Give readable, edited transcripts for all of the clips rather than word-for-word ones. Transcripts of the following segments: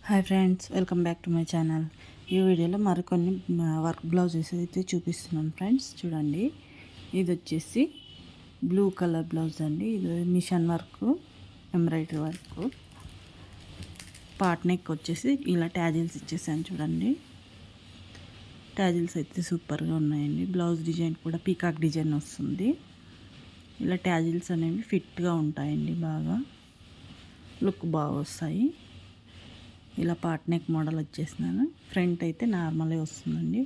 Hi friends, welcome back to my channel. ఈ వీడియోలో మరికొన్ని వర్క్ బ్లౌజెస్ అయితే చూపిస్తున్నాను ఫ్రెండ్స్. చూడండి, ఇది వచ్చేసి బ్లూ కలర్ బ్లౌజ్ అండి. ఇది machine work, embroidery work. Part neck వచ్చేసి ఇలా ట్యాజిల్స్ ఇచ్చేసాను. చూడండి, ట్యాజిల్స్ అయితే సూపర్గా ఉన్నాయండి. బ్లౌజ్ డిజైన్ కూడా పీకాక్ డిజైన్ వస్తుంది. ఇలా ట్యాజిల్స్ అనేవి ఫిట్గా ఉంటాయండి, బాగా లుక్ బాగా వస్తాయి. ఇలా పార్ట్ నెక్ మోడల్ వచ్చేసినాను. ఫ్రంట్ అయితే నార్మలే వస్తుందండి.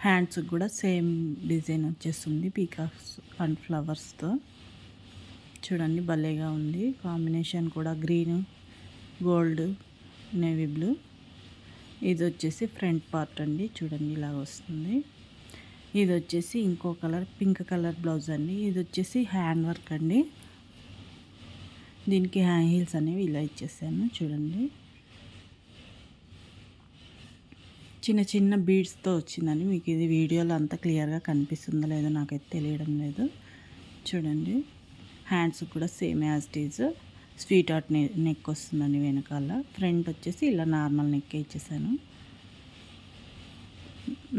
హ్యాండ్స్కి కూడా సేమ్ డిజైన్ వచ్చేస్తుంది, పీకాక్స్ అండ్ ఫ్లవర్స్తో. చూడండి, భలేగా ఉంది. కాంబినేషన్ కూడా గ్రీన్, గోల్డ్, నేవీ బ్లూ. ఇది వచ్చేసి ఫ్రంట్ పార్ట్ అండి. చూడండి, ఇలా వస్తుంది. ఇది వచ్చేసి ఇంకో కలర్, పింక్ కలర్ బ్లౌజ్ అండి. ఇది వచ్చేసి హ్యాండ్ వర్క్ అండి. దీనికి హ్యాండ్ హీల్స్ అనేవి ఇలా ఇచ్చేసాను. చూడండి, చిన్న చిన్న బీడ్స్తో వచ్చిందండి. మీకు ఇది వీడియోలో అంత క్లియర్గా కనిపిస్తుందో లేదో నాకైతే తెలియడం లేదు. చూడండి, హ్యాండ్స్ కూడా same as it is sweet heart neck వస్తుందండి వెనకాల. ఫ్రంట్ వచ్చేసి ఇలా నార్మల్ నెక్ ఇచ్చేసాను.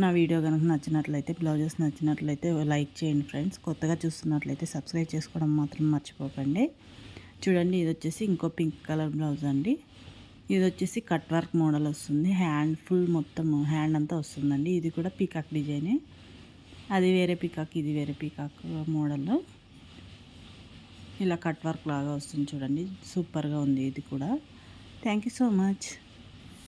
నా వీడియో కనుక నచ్చినట్లయితే, బ్లౌజెస్ నచ్చినట్లయితే లైక్ చేయండి ఫ్రెండ్స్. కొత్తగా చూస్తున్నట్లయితే సబ్స్క్రైబ్ చేసుకోవడం మాత్రం మర్చిపోకండి. చూడండి, ఇది వచ్చేసి ఇంకో పింక్ కలర్ బ్లౌజ్ అండి. ఇది వచ్చేసి కట్ వర్క్ మోడల్ వస్తుంది. హ్యాండ్ ఫుల్ మొత్తం హ్యాండ్ అంతా వస్తుందండి. ఇది కూడా పీకాక్ డిజైనే. అది వేరే పీకాక్, ఇది వేరే పీకాక్ మోడల్. ఇలా కట్ వర్క్ లాగా వస్తుంది. చూడండి, సూపర్గా ఉంది ఇది కూడా. Thank you so much.